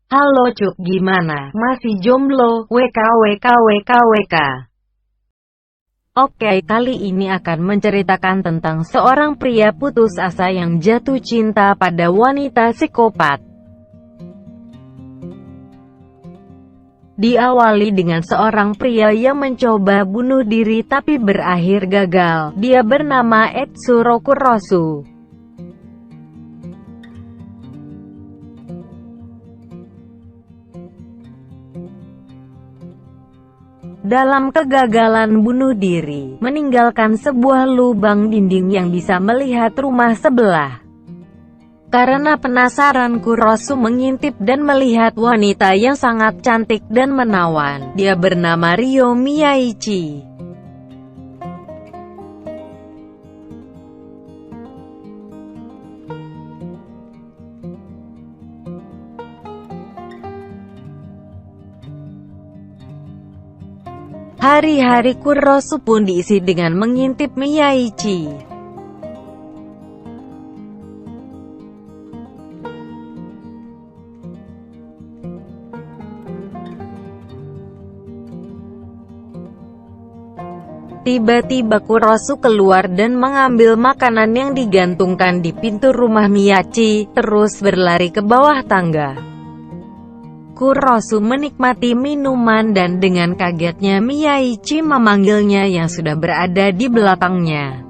Halo Cuk, gimana? Masih jomblo? WKWKWKWK. Oke, kali ini akan menceritakan tentang seorang pria putus asa yang jatuh cinta pada wanita psikopat. Diawali dengan seorang pria yang mencoba bunuh diri tapi berakhir gagal. Dia bernama Etsuro Kurosu. Dalam kegagalan bunuh diri, meninggalkan sebuah lubang dinding yang bisa melihat rumah sebelah. Karena penasaran, Kurosu mengintip dan melihat wanita yang sangat cantik dan menawan. Dia bernama Ryo Miyaichi. Hari-hari Kurosu pun diisi dengan mengintip Miyaichi. Tiba-tiba Kurosu keluar dan mengambil makanan yang digantungkan di pintu rumah Miyaichi, terus berlari ke bawah tangga. Kurosu menikmati minuman dan dengan kagetnya Miyaichi memanggilnya yang sudah berada di belakangnya.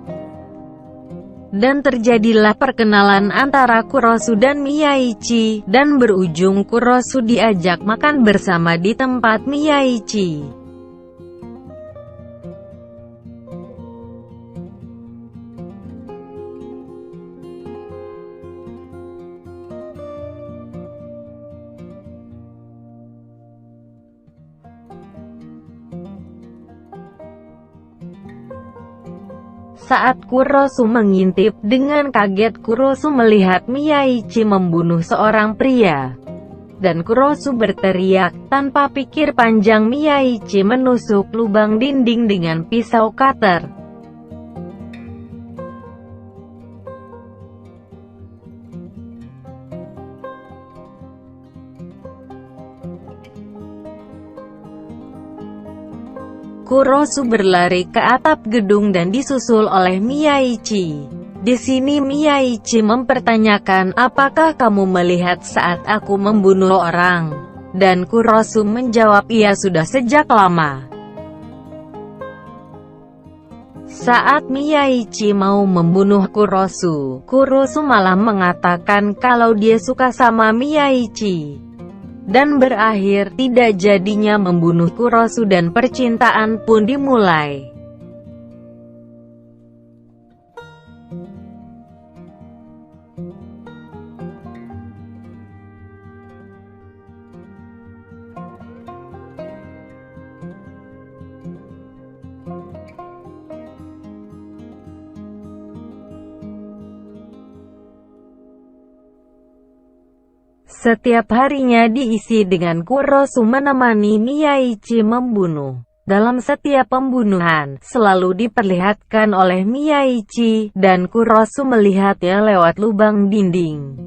Dan terjadilah perkenalan antara Kurosu dan Miyaichi, dan berujung Kurosu diajak makan bersama di tempat Miyaichi. Saat Kurosu mengintip, dengan kaget Kurosu melihat Miyaichi membunuh seorang pria. Dan Kurosu berteriak, tanpa pikir panjang Miyaichi menusuk lubang dinding dengan pisau cutter. Kurosu berlari ke atap gedung dan disusul oleh Miyaichi. Di sini Miyaichi mempertanyakan, apakah kamu melihat saat aku membunuh orang? Dan Kurosu menjawab, iya, sudah sejak lama. Saat Miyaichi mau membunuh Kurosu, Kurosu malah mengatakan kalau dia suka sama Miyaichi. Dan berakhir, tidak jadinya membunuh Kurosu dan percintaan pun dimulai. Setiap harinya diisi dengan Kurosu menemani Miyaichi membunuh. Dalam setiap pembunuhan, selalu diperlihatkan oleh Miyaichi, dan Kurosu melihatnya lewat lubang dinding.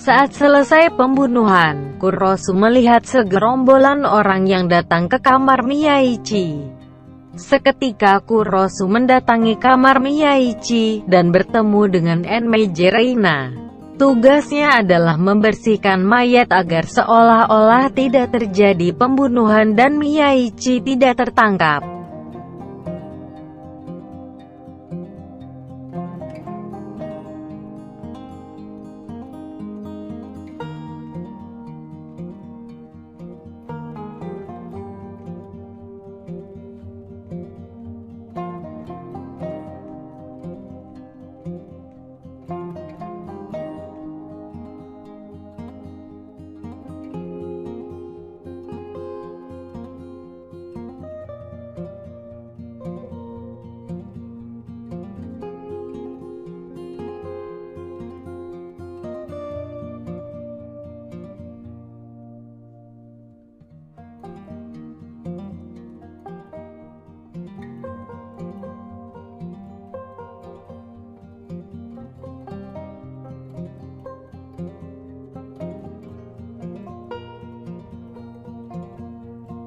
Saat selesai pembunuhan, Kurosu melihat segerombolan orang yang datang ke kamar Miyaichi. Seketika Kurosu mendatangi kamar Miyaichi, dan bertemu dengan Enmei Reina. Tugasnya adalah membersihkan mayat agar seolah-olah tidak terjadi pembunuhan dan Miyaichi tidak tertangkap.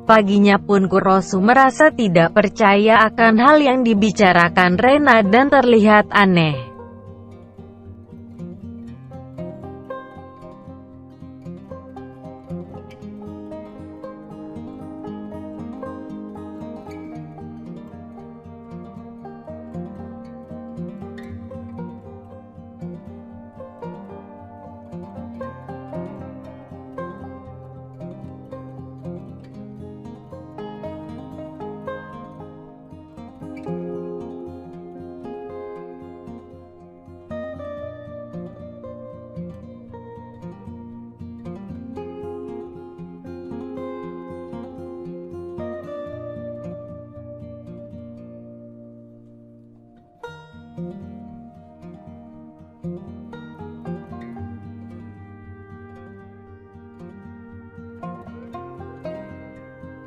paginya pun Kurosu merasa tidak percaya akan hal yang dibicarakan Rena dan terlihat aneh.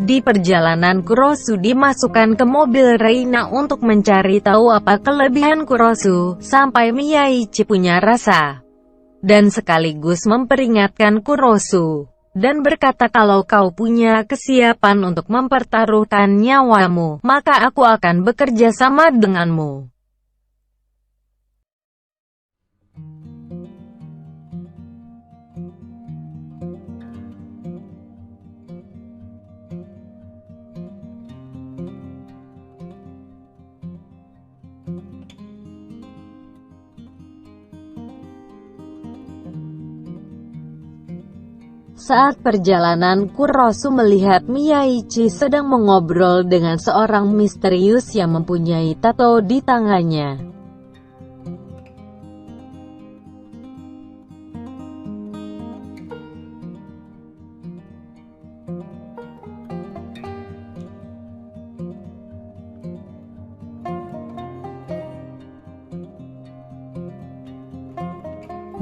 Di perjalanan Kurosu dimasukkan ke mobil Reina untuk mencari tahu apa kelebihan Kurosu, sampai Miyaichi punya rasa. Dan sekaligus memperingatkan Kurosu. Dan berkata kalau kau punya kesiapan untuk mempertaruhkan nyawamu, maka aku akan bekerja sama denganmu. Saat perjalanan, Kurosu melihat Miyaichi sedang mengobrol dengan seorang misterius yang mempunyai tato di tangannya.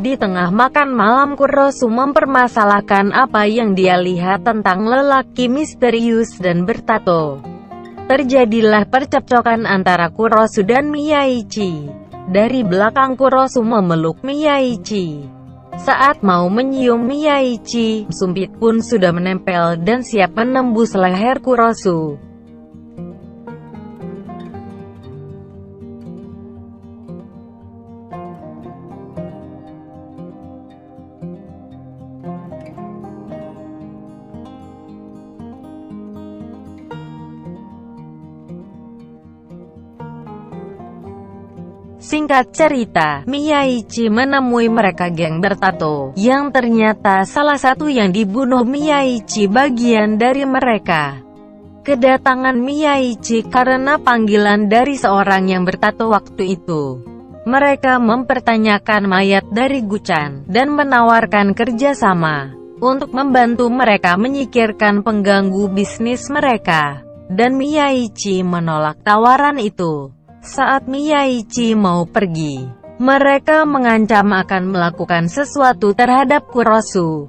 Di tengah makan malam, Kurosu mempermasalahkan apa yang dia lihat tentang lelaki misterius dan bertato. Terjadilah percekcokan antara Kurosu dan Miyaichi. Dari belakang Kurosu memeluk Miyaichi. Saat mau menyium Miyaichi, sumpit pun sudah menempel dan siap menembus leher Kurosu. Singkat cerita, Miyaichi menemui mereka geng bertato, yang ternyata salah satu yang dibunuh Miyaichi bagian dari mereka. Kedatangan Miyaichi karena panggilan dari seorang yang bertato waktu itu. Mereka mempertanyakan mayat dari Guchan, dan menawarkan kerjasama untuk membantu mereka menyingkirkan pengganggu bisnis mereka. Dan Miyaichi menolak tawaran itu. Saat Miyaichi mau pergi, mereka mengancam akan melakukan sesuatu terhadap Kurosu.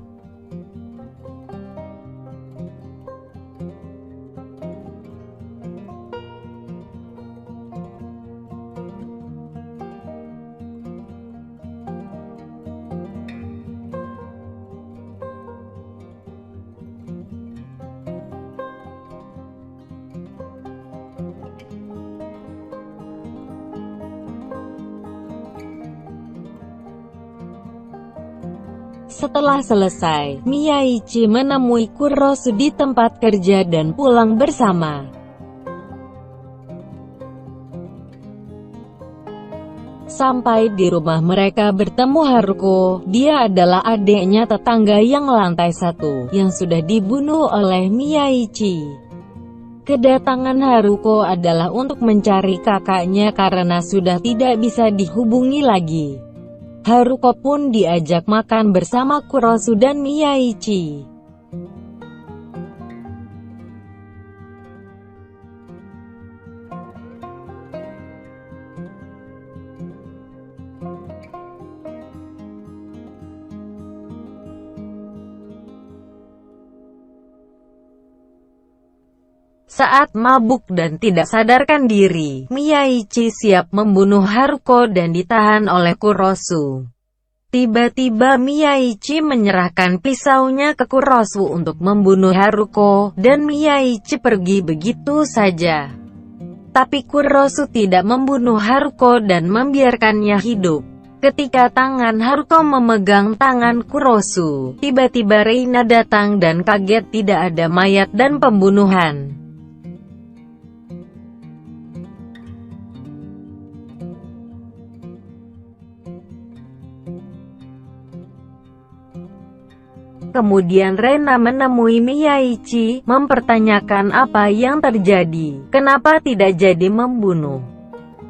Setelah selesai, Miyaichi menemui Kurosu di tempat kerja dan pulang bersama. Sampai di rumah mereka bertemu Haruko. Dia adalah adiknya tetangga yang lantai 1, yang sudah dibunuh oleh Miyaichi. Kedatangan Haruko adalah untuk mencari kakaknya karena sudah tidak bisa dihubungi lagi. Haruko pun diajak makan bersama Kurosu dan Miyaichi. Saat mabuk dan tidak sadarkan diri, Miyaichi siap membunuh Haruko dan ditahan oleh Kurosu. Tiba-tiba Miyaichi menyerahkan pisaunya ke Kurosu untuk membunuh Haruko, dan Miyaichi pergi begitu saja. Tapi Kurosu tidak membunuh Haruko dan membiarkannya hidup. Ketika tangan Haruko memegang tangan Kurosu, tiba-tiba Reina datang dan kaget tidak ada mayat dan pembunuhan. Kemudian Reina menemui Miyaichi, mempertanyakan apa yang terjadi, kenapa tidak jadi membunuh.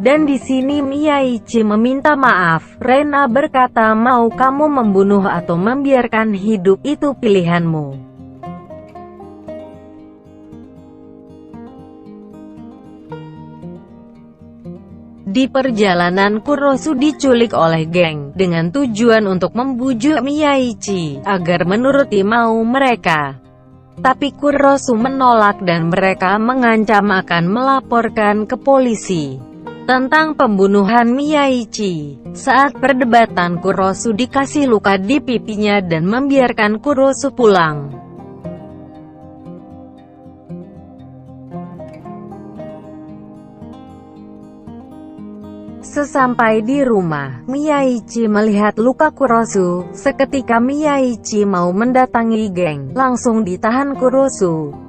Dan di sini Miyaichi meminta maaf. Reina berkata, mau kamu membunuh atau membiarkan hidup itu pilihanmu. Di perjalanan Kurosu diculik oleh geng, dengan tujuan untuk membujuk Miyaichi agar menuruti mau mereka. Tapi Kurosu menolak dan mereka mengancam akan melaporkan ke polisi tentang pembunuhan Miyaichi. Saat perdebatan Kurosu dikasih luka di pipinya dan membiarkan Kurosu pulang. Sesampai di rumah, Miyaichi melihat luka Kurosu. Seketika Miyaichi mau mendatangi geng, langsung ditahan Kurosu.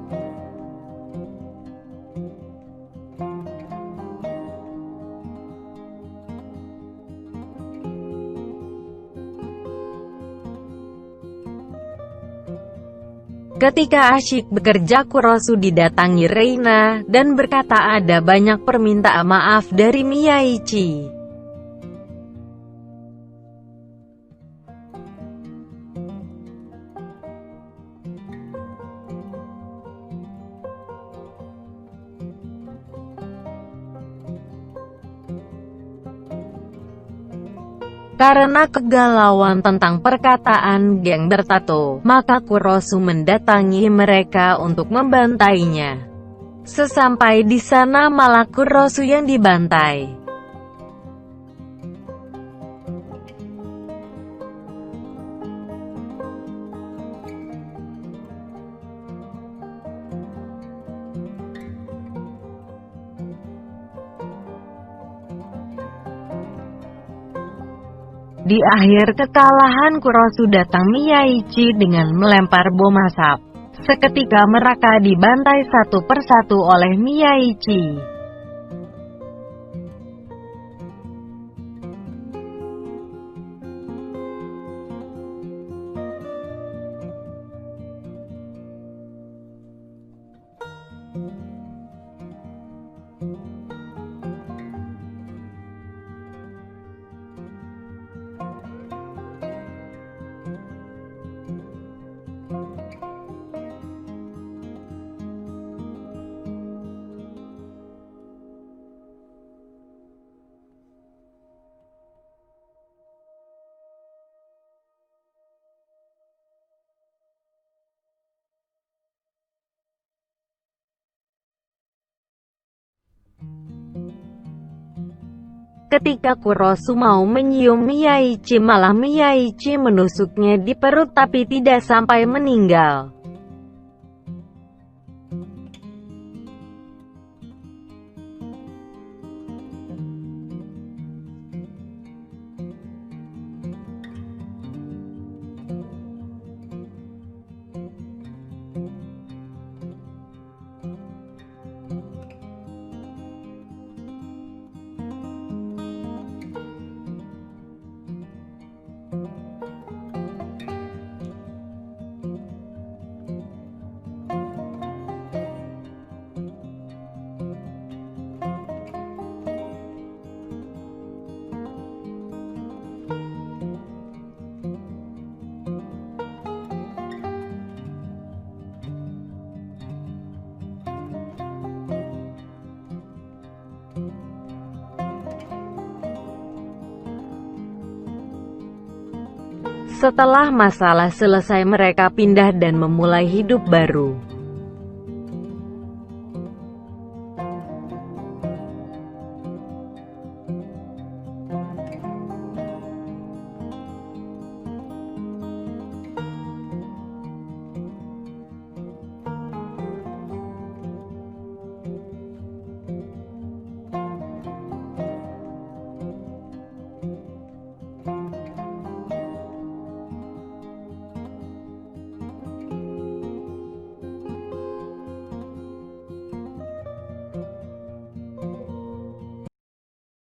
Ketika asyik bekerja, Kurosu didatangi Reina, dan berkata ada banyak permintaan maaf dari Miyaichi. Karena kegalauan tentang perkataan geng bertato, maka Kurosu mendatangi mereka untuk membantainya. Sesampai di sana malah Kurosu yang dibantai. Di akhir kekalahan Kurosu datang Miyaichi dengan melempar bom asap. Seketika mereka dibantai satu persatu oleh Miyaichi. Ketika Kurosu mau menyium Miyaichi, malah Miyaichi menusuknya di perut tapi tidak sampai meninggal. Setelah masalah selesai, mereka pindah dan memulai hidup baru.